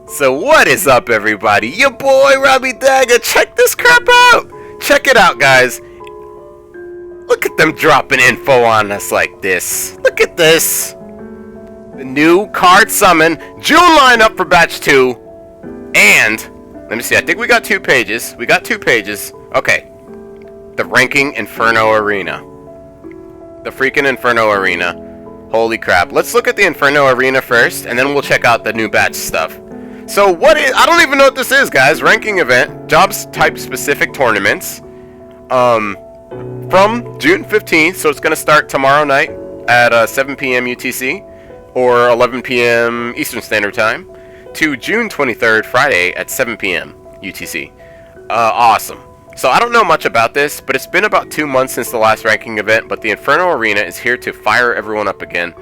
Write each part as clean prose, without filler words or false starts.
So what is up, everybody? Your boy Robbie Dagger. Check this crap out. Check it out, guys. Look at them dropping info on us like this. Look at this. The new card summon, June lineup for batch 2. And let me see. I think we got 2 pages. Okay. The ranking Inferno Arena. The freaking Inferno Arena. Holy crap. Let's look at the Inferno Arena first, and then we'll check out the new batch stuff. So what is... I don't even know what this is, guys. Ranking event. Jobs type specific tournaments. From June 15th, so it's going to start tomorrow night at 7 p.m. UTC, or 11 p.m. Eastern Standard Time, to June 23rd, Friday at 7 p.m. UTC. Awesome. So I don't know much about this, but it's been about 2 months since the last ranking event, but the Inferno Arena is here to fire everyone up again.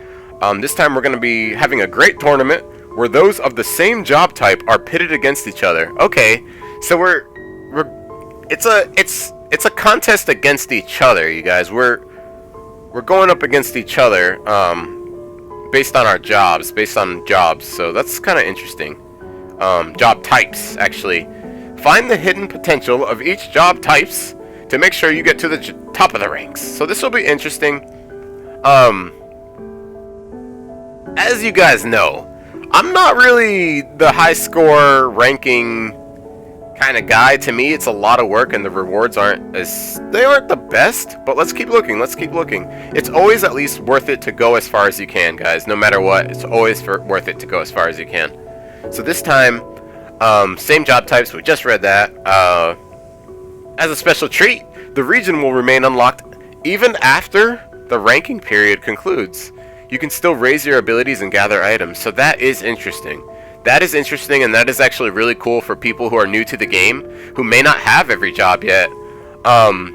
This time we're going to be having a great tournament where those of the same job type are pitted against each other. Okay, so it's a contest against each other, you guys. We're going up against each other based on our jobs, so that's kind of interesting. Job types, actually. Find the hidden potential of each job types to make sure you get to the top of the ranks. So this will be interesting. As you guys know, I'm not really the high score ranking kind of guy. To me, it's a lot of work and the rewards aren't the best, but let's keep looking. It's always at least worth it to go as far as you can, guys. No matter what, it's always worth it to go as far as you can. So this time, same job types, we just read that. As a special treat, the region will remain unlocked even after the ranking period concludes. You can still raise your abilities and gather items, so that is interesting. And that is actually really cool for people who are new to the game, who may not have every job yet.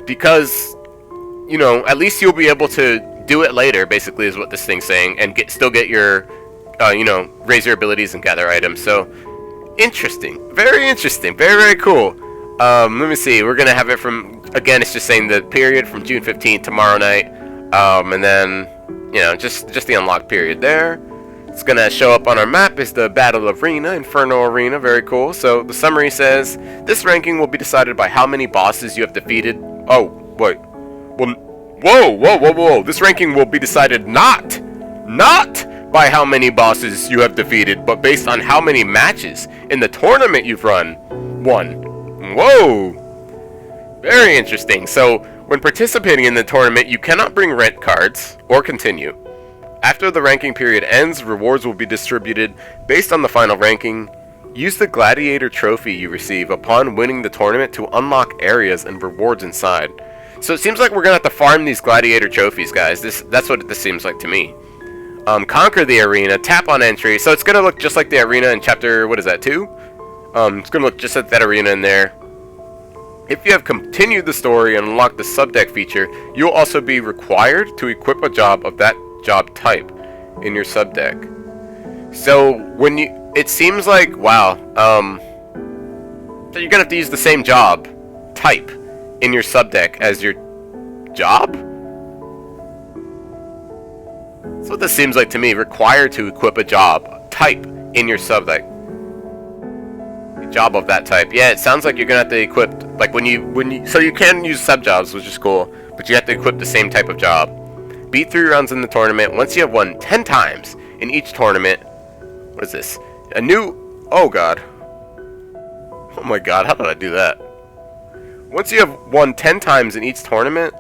Because, you know, at least you'll be able to do it later, basically, is what this thing's saying, and still get your, raise your abilities and gather items. So, interesting. Very interesting. Very, very cool. Let me see. We're going to have it from, again, it's just saying the period from June 15th, tomorrow night. And then, just the unlocked period there. It's going to show up on our map is the Battle Arena, Inferno Arena, very cool. So the summary says, this ranking will be decided by how many bosses you have defeated. Oh, wait. Well, whoa. This ranking will be decided not by how many bosses you have defeated, but based on how many matches in the tournament you've won. Whoa. Very interesting. So when participating in the tournament, you cannot bring rent cards or continue. After the ranking period ends, rewards will be distributed based on the final ranking. Use the gladiator trophy you receive upon winning the tournament to unlock areas and rewards inside. So it seems like we're going to have to farm these gladiator trophies, guys. That's what this seems like to me. Conquer the arena, tap on entry. So it's going to look just like the arena in chapter, 2? It's going to look just like that arena in there. If you have continued the story and unlocked the subdeck feature, you will also be required to equip a job of that job type in your subdeck. So it seems like, wow, so you're gonna have to use the same job type in your subdeck as your job. That's what this seems like to me. Required to equip a job type in your subdeck. A job of that type. Yeah, it sounds like you're gonna have to equip, like when you so you can use sub jobs, which is cool, but you have to equip the same type of job. Beat 3 rounds in the tournament. Once you have won 10 times in each tournament. What is this? Oh god. Oh my god, how did I do that? Once you have won 10 times in each tournament,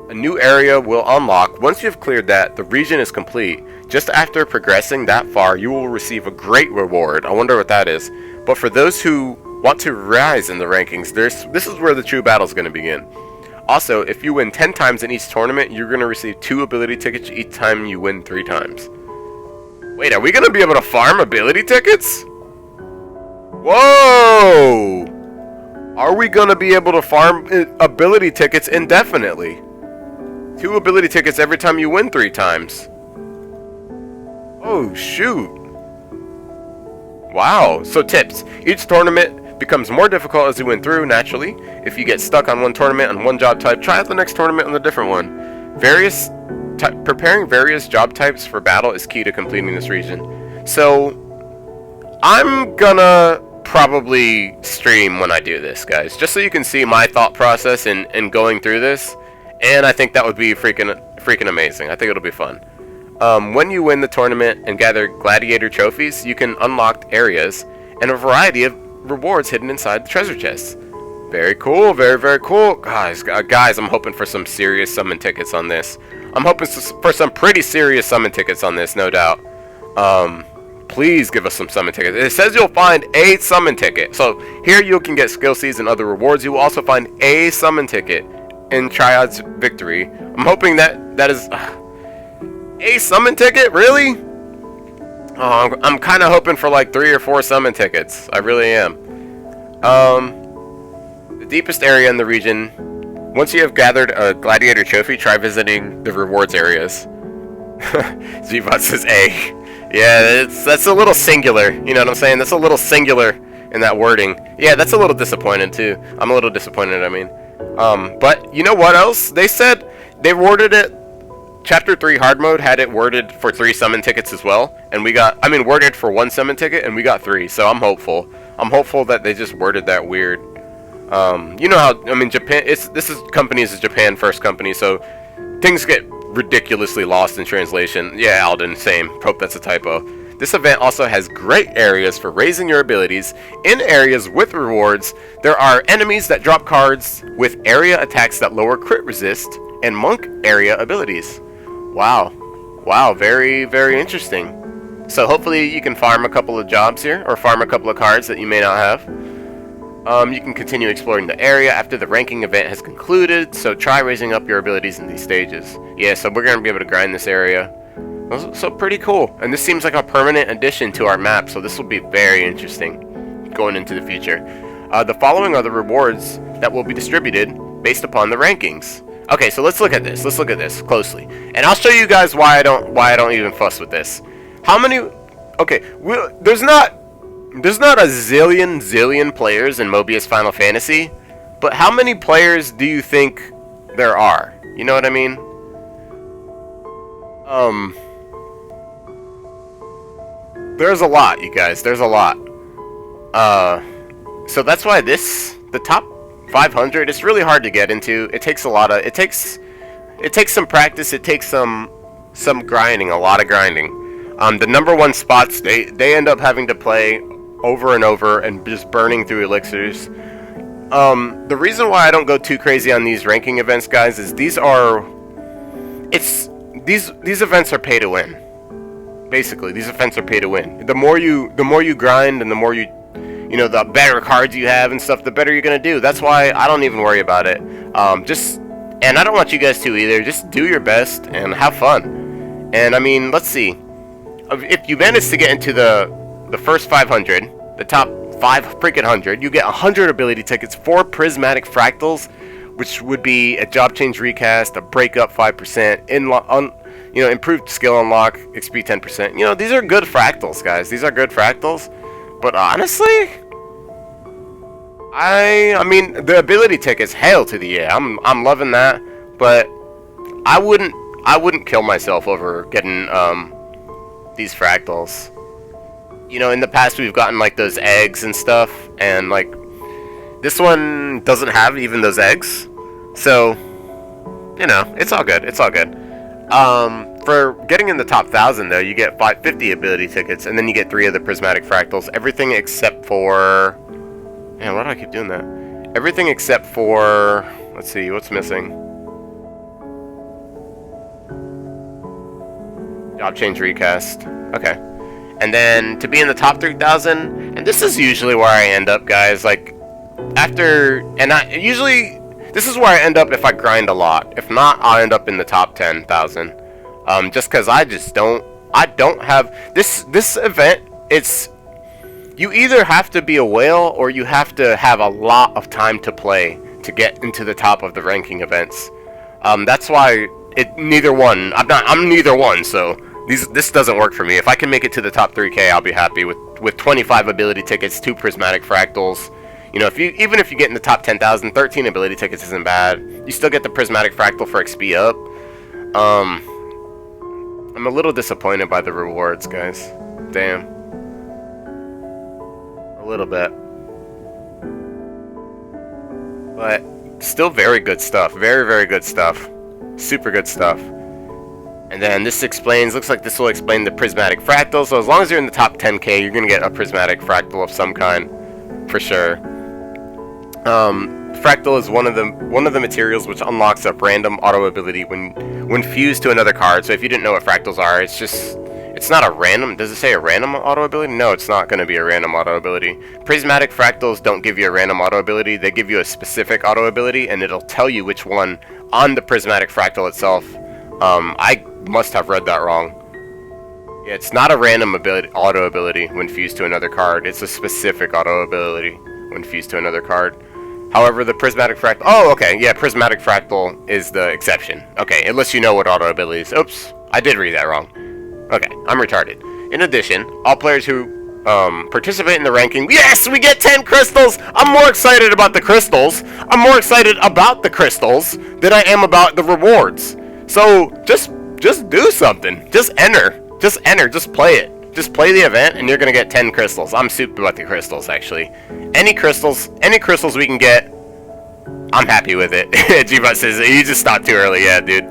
a new area will unlock. Once you have cleared that, the region is complete. Just after progressing that far, you will receive a great reward. I wonder what that is. But for those who want to rise in the rankings, this is where the true battle is going to begin. Also, if you win 10 times in each tournament, you're going to receive 2 ability tickets each time you win 3 times. Wait, are we going to be able to farm ability tickets? Whoa! Are we going to be able to farm ability tickets indefinitely? 2 ability tickets every time you win 3 times. Oh, shoot. Wow. So tips. Each tournament becomes more difficult as you win through, naturally. If you get stuck on one tournament on one job type, try out the next tournament on a different one. Preparing various job types for battle is key to completing this region. So, I'm gonna probably stream when I do this, guys, just so you can see my thought process in going through this, and I think that would be freaking amazing. I think it'll be fun. When you win the tournament and gather gladiator trophies, you can unlock areas and a variety of rewards hidden inside the treasure chests. Very cool, very cool. Guys, I'm hoping for some serious summon tickets on this. I'm hoping for some pretty serious summon tickets on this, no doubt. Please give us some summon tickets. It says you'll find a summon ticket. So here you can get skill seeds and other rewards. You will also find a summon ticket in Triad's victory. I'm hoping that is a summon ticket, really? Oh, I'm kind of hoping for like 3 or 4 summon tickets. I really am. The deepest area in the region. Once you have gathered a gladiator trophy, try visiting the rewards areas. Gbot says A. Yeah, that's a little singular. You know what I'm saying? That's a little singular in that wording. Yeah, that's a little disappointed too. I'm a little disappointed, I mean. But you know what else? They said they worded it. Chapter 3 hard mode had it worded for 3 summon tickets as well, and we got, worded for 1 summon ticket, and we got 3. So I'm hopeful. I'm hopeful that they just worded that weird. You know how, Japan. This company is a Japan first company, so things get ridiculously lost in translation. Yeah, Alden, same. Hope that's a typo. This event also has great areas for raising your abilities. In areas with rewards, there are enemies that drop cards with area attacks that lower crit resist and monk area abilities. Wow, very interesting. So hopefully you can farm a couple of jobs here, or farm a couple of cards that you may not have. You can continue exploring the area after the ranking event has concluded, so try raising up your abilities in these stages. Yeah, so we're going to be able to grind this area. So pretty cool. And this seems like a permanent addition to our map, so this will be very interesting going into the future. The following are the rewards that will be distributed based upon the rankings. Okay, so let's look at this. Let's look at this closely. And I'll show you guys why I don't even fuss with this. How many... Okay, there's not a zillion players in Mobius Final Fantasy, but how many players do you think there are? You know what I mean? There's a lot, you guys. There's a lot. So that's why the top 500, it's really hard to get into. It takes a lot of, it takes some practice. It takes some grinding, a lot of grinding. The number 1 spots, they end up having to play over and over and just burning through elixirs. The reason why I don't go too crazy on these ranking events, guys, is these events are pay to win. Basically, these events are pay to win. The more you grind and the more the better cards you have and stuff, the better you're gonna do. That's why I don't even worry about it. And I don't want you guys to either. Just do your best and have fun. And let's see. If you manage to get into the first 500, the top 500, you get 100 ability tickets, 4 prismatic fractals, which would be a job change recast, a breakup 5%, improved skill unlock, XP 10%. These are good fractals, guys. These are good fractals. But honestly, the ability tickets, hail to the yeah. I'm loving that, but I wouldn't kill myself over getting these fractals. In the past we've gotten like those eggs and stuff, and like this one doesn't have even those eggs. So, it's all good. It's all good. For getting in the top 1,000 though, you get 550 ability tickets, and then you get 3 of the prismatic fractals. Everything except for... Man, why do I keep doing that? Everything except for... Let's see, what's missing? Job change recast. Okay. And then to be in the top 3,000, and this is usually where I end up, guys. Like, this is where I end up if I grind a lot. If not, I'll end up in the top 10,000. Just because I don't have this event. It's, you either have to be a whale or you have to have a lot of time to play to get into the top of the ranking events. That's why neither one. I'm neither one, so this doesn't work for me. If I can make it to the top 3K, I'll be happy with 25 ability tickets, 2 prismatic fractals. Even if you get in the top 10,000, 13 ability tickets isn't bad. You still get the prismatic fractal for XP up. I'm a little disappointed by the rewards, guys. Damn. little bit. But still very good stuff. Very, very good stuff. Super good stuff. And then this explains, looks like this will explain the prismatic fractal. So as long as you're in the top 10k, you're going to get a prismatic fractal of some kind. For sure. Fractal is one of the materials which unlocks a random auto ability when fused to another card. So if you didn't know what fractals are, it's not a random. Does it say a random auto ability? No, it's not going to be a random auto ability. Prismatic fractals don't give you a random auto ability. They give you a specific auto ability, and it'll tell you which one on the prismatic fractal itself. I must have read that wrong. Yeah, it's not a random auto ability when fused to another card. It's a specific auto ability when fused to another card. However, the prismatic fractal... Oh, okay. Yeah, prismatic fractal is the exception. Okay, unless you know what auto abilities... Oops, I did read that wrong. Okay, I'm retarded. In addition, all players who participate in the ranking... Yes, we get 10 crystals! I'm more excited about the crystals. I'm more excited about the crystals than I am about the rewards. So, just do something. Just enter. Just enter. Just play it. Just play the event, and you're going to get 10 crystals. I'm super about the crystals, actually. Any crystals we can get, I'm happy with it. G-Bot says, you just stopped too early. Yeah, dude.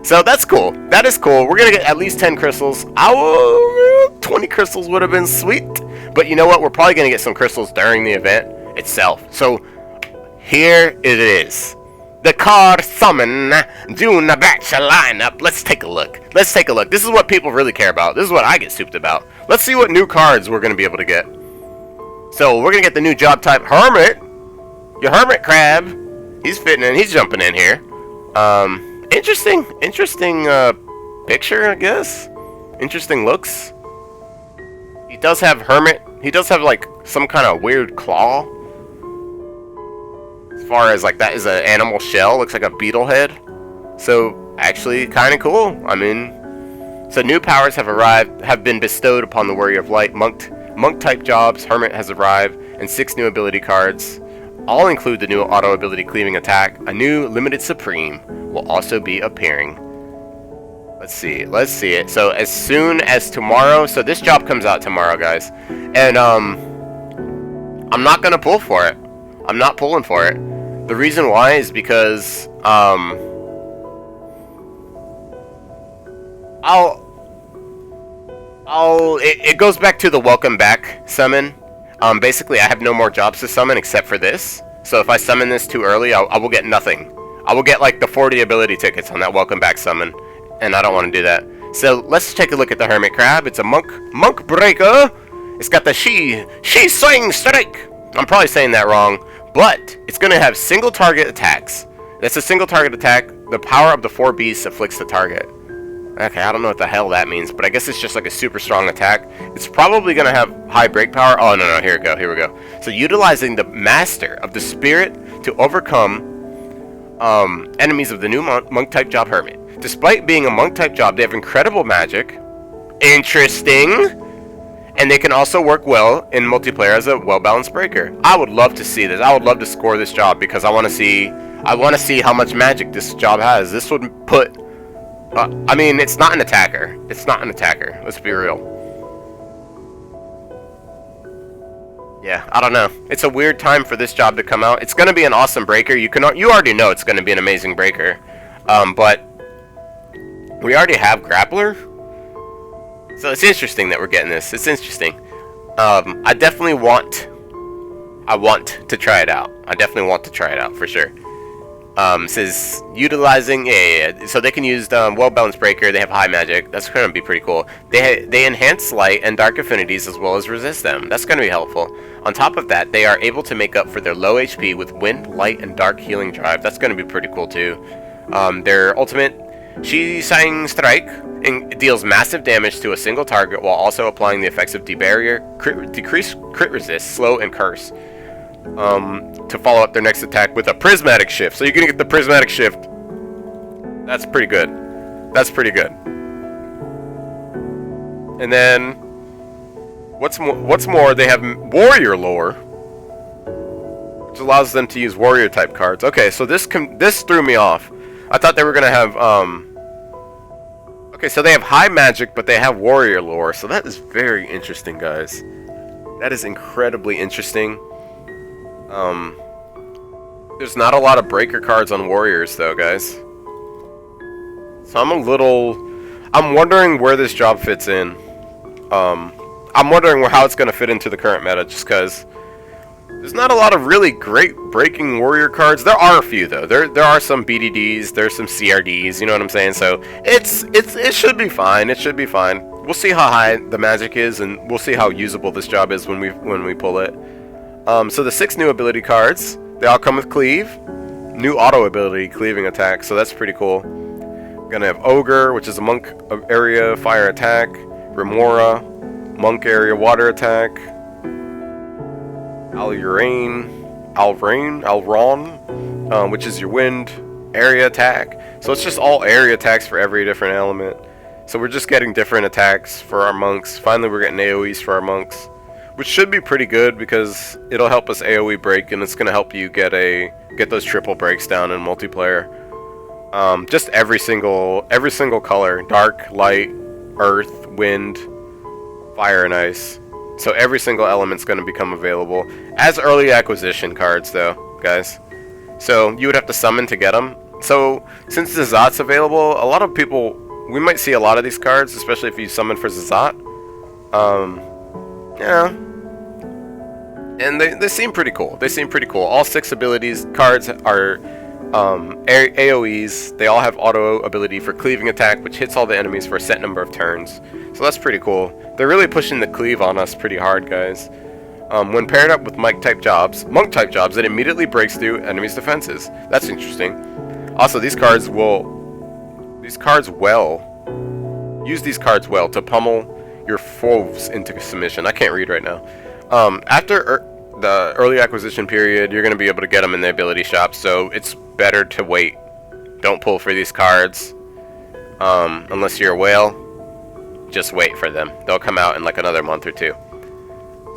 So that's cool. That is cool. We're going to get at least 10 crystals. 20 crystals would have been sweet. But you know what? We're probably going to get some crystals during the event itself. So here it is. The card summon June batch lineup. Let's take a look. Let's take a look. This is what people really care about. This is what I get souped about. Let's see what new cards we're going to be able to get. So we're going to get the new job type Hermit. Your Hermit Crab. He's fitting in. He's jumping in here. Interesting picture, I guess. Interesting looks. He does have Hermit. He does have like some kind of weird claw. As far as like that is an animal shell, looks like a beetle head. So actually kind of cool. I mean, so new powers have been bestowed upon the Warrior of Light. Monk type jobs, Hermit has arrived, and 6 new ability cards. All include the new auto ability Cleaving Attack. A new Limited Supreme will also be appearing. Let's see it. So as soon as tomorrow, so this job comes out tomorrow, guys. And I'm not gonna pull for it. I'm not pulling for it. The reason why is because it goes back to the welcome back summon. Basically I have no more jobs to summon except for this. So if I summon this too early, I will get nothing. I will get like the 40 ability tickets on that welcome back summon, and I don't want to do that. So let's take a look at the Hermit Crab. It's a monk breaker. It's got the she swing strike. I'm probably saying that wrong, but it's going to have single target attacks. That's a single target attack. The power of the 4 beasts afflicts the target. Okay, I don't know what the hell that means, but I guess it's just like a super strong attack. It's probably going to have high break power. Oh, no, here we go. So utilizing the Master of the Spirit to overcome enemies of the new monk-type job Hermit. Despite being a monk-type job, they have incredible magic. Interesting. And they can also work well in multiplayer as a well-balanced breaker. I would love to see this. I would love to score this job because I want to see how much magic this job has. This would put... I mean, it's not an attacker. It's not an attacker. Let's be real. Yeah, I don't know. It's a weird time for this job to come out. It's going to be an awesome breaker. You already know it's going to be an amazing breaker. But we already have Grappler. So it's interesting that we're getting this. It's interesting. I definitely want to try it out. I definitely want to try it out for sure. Says utilizing so they can use well-balanced breaker. They have high magic. That's going to be pretty cool. They enhance light and dark affinities as well as resist them. That's going to be helpful. On top of that, they are able to make up for their low HP with wind, light, and dark healing drive. That's going to be pretty cool too. Their ultimate She Sang Strike deals massive damage to a single target while also applying the effects of Debarrier, Decrease Crit Resist, Slow, and Curse. To follow up their next attack with a Prismatic Shift. So you're gonna get the Prismatic Shift. That's pretty good. That's pretty good. And then, what's more, they have Warrior Lore, which allows them to use Warrior type cards. Okay, so this threw me off. I thought they were gonna have Okay, so they have high magic, but they have Warrior Lore. So that is very interesting, guys. That is incredibly interesting. There's not a lot of breaker cards on warriors though, guys. So I'm wondering where this job fits in. I'm wondering how it's going to fit into the current meta, just because there's not a lot of really great breaking warrior cards. There are a few though. There are some BDDs, there's some CRDs, you know what I'm saying? So it should be fine. It should be fine. We'll see how high the magic is, and we'll see how usable this job is when we pull it. So the 6 new ability cards, they all come with cleave, new auto ability, cleaving attack. So that's pretty cool. We're gonna have Ogre, which is a monk area fire attack, Remora, monk area water attack, Alron, which is your wind area attack. So it's just all area attacks for every different element. So we're just getting different attacks for our monks. Finally, we're getting AoEs for our monks, which should be pretty good because it'll help us AoE break, and it's gonna help you get those triple breaks down in multiplayer. Just every single color: dark, light, earth, wind, fire, and ice. So every single element's going to become available as early acquisition cards, though, guys. So you would have to summon to get them. So since Zazat's available, a lot of people, we might see a lot of these cards, especially if you summon for Zazat. Yeah. And they seem pretty cool. They seem pretty cool. All 6 abilities cards are AoEs. They all have auto ability for cleaving attack, which hits all the enemies for a set number of turns. So that's pretty cool. They're really pushing the cleave on us pretty hard, guys. When paired up with monk type jobs, it immediately breaks through enemies' defenses. That's interesting. Also, use these cards well to pummel your foes into submission. I can't read right now. After the early acquisition period, you're going to be able to get them in the ability shop, so it's better to wait. Don't pull for these cards unless you're a whale. Just wait for them. They'll come out in like another month or 2.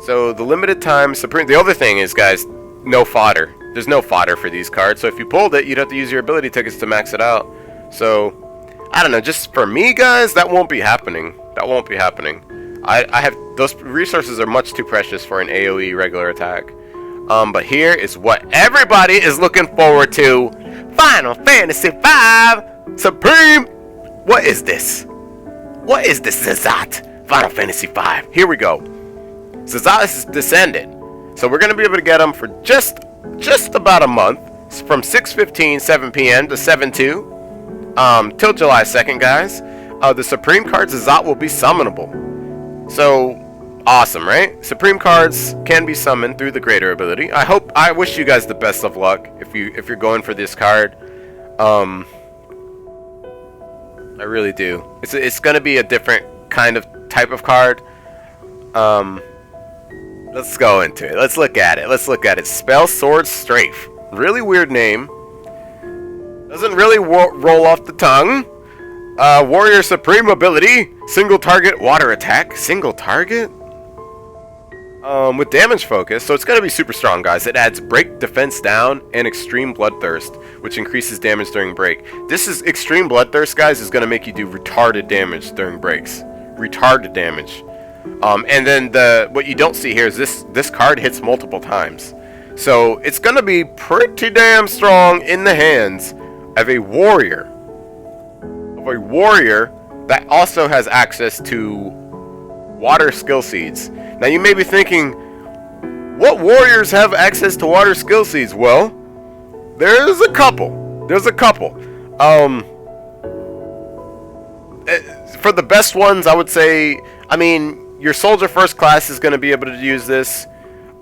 So the limited time Supreme. The other thing is, guys, no fodder. There's no fodder for these cards. So if you pulled it, you'd have to use your ability tickets to max it out. So I don't know. Just for me, guys, that won't be happening. That won't be happening. I have those resources are much too precious for an AoE regular attack. But here is what everybody is looking forward to: Final Fantasy V Supreme. What is this? What is this Zazat? Final Fantasy V. Here we go. Zazat is descended. So we're going to be able to get them for just about a month. From 6:15, 7 p.m. to 7/2. Till July 2nd, guys. The Supreme cards Zazat will be summonable. So, awesome, right? Supreme cards can be summoned through the greater ability. I wish you guys the best of luck if you're going for this card. I really do. It's going to be a different kind of type of card. Let's go into it. Let's look at it. Spell Sword Strafe. Really weird name. Doesn't really roll off the tongue. Warrior Supreme ability. Single target water attack. Single target? With damage focus, so it's going to be super strong, guys. It adds break defense down and extreme bloodthirst, which increases damage during break. This is extreme bloodthirst, guys, is going to make you do retarded damage during breaks. Retarded damage. And then what you don't see here is this card hits multiple times. So it's going to be pretty damn strong in the hands of a warrior. That also has access to water skill seeds. Now you may be thinking, what warriors have access to water skill seeds? Well, there's a couple. For the best ones, I would say, your soldier first class is going to be able to use this.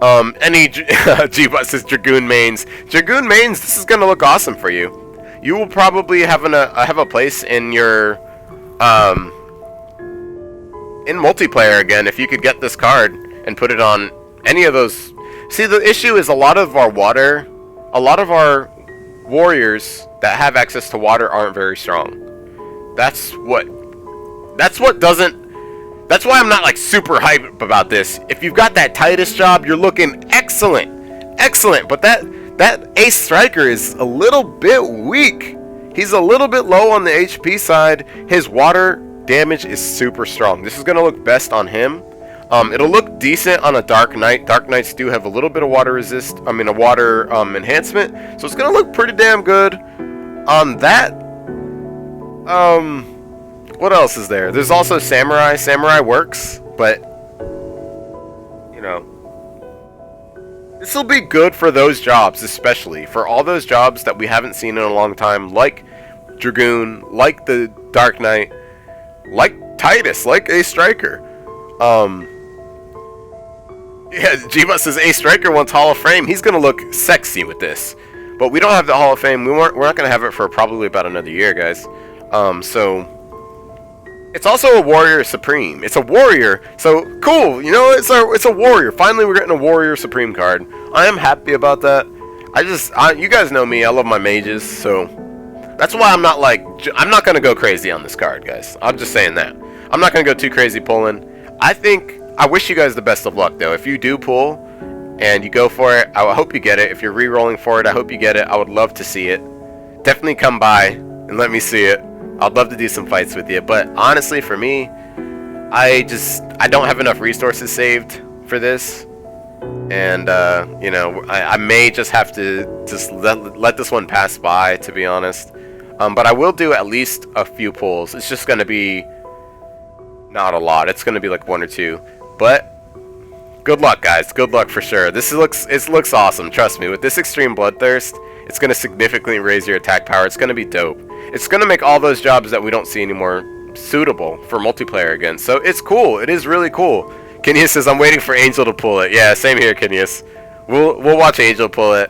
Any G-Bot says Dragoon mains. Dragoon mains, this is going to look awesome for you. You will probably have a place in your in multiplayer again if you could get this card and put it on any of those. See, the issue is a lot of our warriors that have access to water aren't very strong. That's why I'm not like super hyped about this. If you've got that Titus job, you're looking excellent. But that Ace Striker is a little bit weak. He's a little bit low on the HP side. His water damage is super strong. This is going to look best on him. It'll look decent on a Dark Knight. Dark Knights do have a little bit of water a water enhancement, so it's gonna look pretty damn good on that. What else is there? There's also Samurai. Samurai works, but you know, this will be good for those jobs, especially for all those jobs that we haven't seen in a long time, like Dragoon, like the Dark Knight, like Titus, like a Striker. Yeah, G-Bus says A Striker wants Hall of Fame. He's gonna look sexy with this, but we don't have the Hall of Fame. We're not gonna have it for probably about another year, guys. So it's also a Warrior Supreme. It's a Warrior, so cool. You know, it's a Warrior. Finally, we're getting a Warrior Supreme card. I am happy about that. You guys know me. I love my mages, so that's why I'm not gonna go crazy on this card, guys. I'm just saying that. I'm not gonna go too crazy pulling. I wish you guys the best of luck, though. If you do pull and you go for it, I hope you get it. If you're re-rolling for it, I hope you get it. I would love to see it. Definitely come by and let me see it. I'd love to do some fights with you. But honestly, for me, I don't have enough resources saved for this. And, you know, I may just have to just let this one pass by, to be honest. But I will do at least a few pulls. It's just going to be not a lot. It's going to be like 1 or 2. But good luck, guys. Good luck for sure. It looks awesome. Trust me. With this Extreme Bloodthirst, it's going to significantly raise your attack power. It's going to be dope. It's going to make all those jobs that we don't see anymore suitable for multiplayer again. So it's cool. It is really cool. Kenius says, I'm waiting for Angel to pull it. Yeah, same here, Kenius. We'll watch Angel pull it.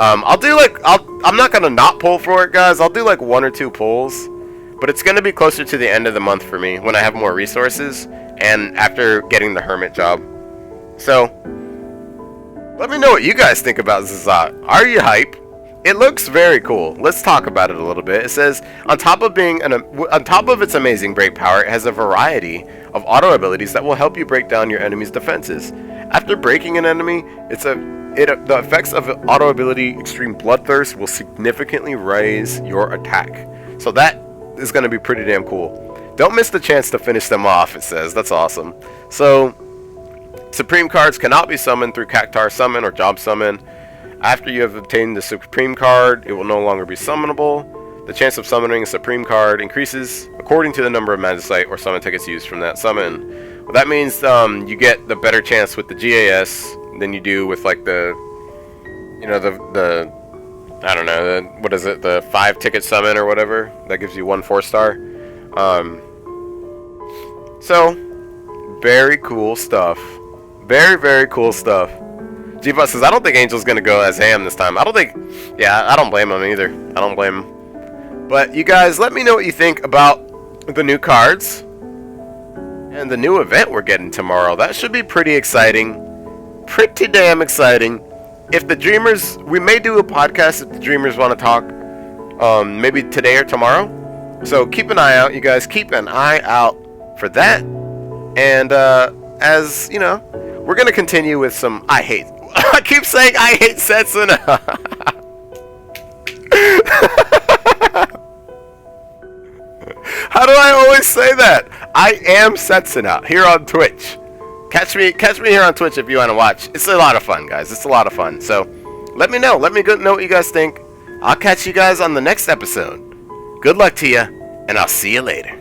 I'm not going to not pull for it, guys. I'll do like 1 or 2 pulls. But it's going to be closer to the end of the month for me when I have more resources and after getting the Hermit job. So, let me know what you guys think about Zazat. Are you hype? It looks very cool. Let's talk about it a little bit. It says, on top of its amazing break power, it has a variety of auto abilities that will help you break down your enemy's defenses. After breaking an enemy, the effects of auto ability Extreme Bloodthirst will significantly raise your attack. So that is going to be pretty damn cool. Don't miss the chance to finish them off, it says. That's awesome. So, Supreme cards cannot be summoned through Cactar Summon or Job Summon. After you have obtained the Supreme card, it will no longer be summonable. The chance of summoning a Supreme card increases according to the number of Magicite or summon tickets used from that summon. Well, that means you get the better chance with the GAS than you do with like the I don't know, what is it, the 5-ticket summon or whatever, that gives you 1 4-star. So, very cool stuff. Very, very cool stuff. G-Bus says, I don't think Angel's going to go as ham this time. I don't blame him either. I don't blame him. But you guys, let me know what you think about the new cards and the new event we're getting tomorrow. That should be pretty exciting. Pretty damn exciting. If the Dreamers, we may do a podcast if the Dreamers want to talk, maybe today or tomorrow. So keep an eye out, you guys. Keep an eye out for that. And as you know, we're gonna continue with some. I keep saying I hate Setsuna. How do I always say that? I am Setsuna here on Twitch. Catch me here on Twitch if you want to watch. It's a lot of fun, guys. It's a lot of fun. So, let me know. Let me know what you guys think. I'll catch you guys on the next episode. Good luck to you, and I'll see you later.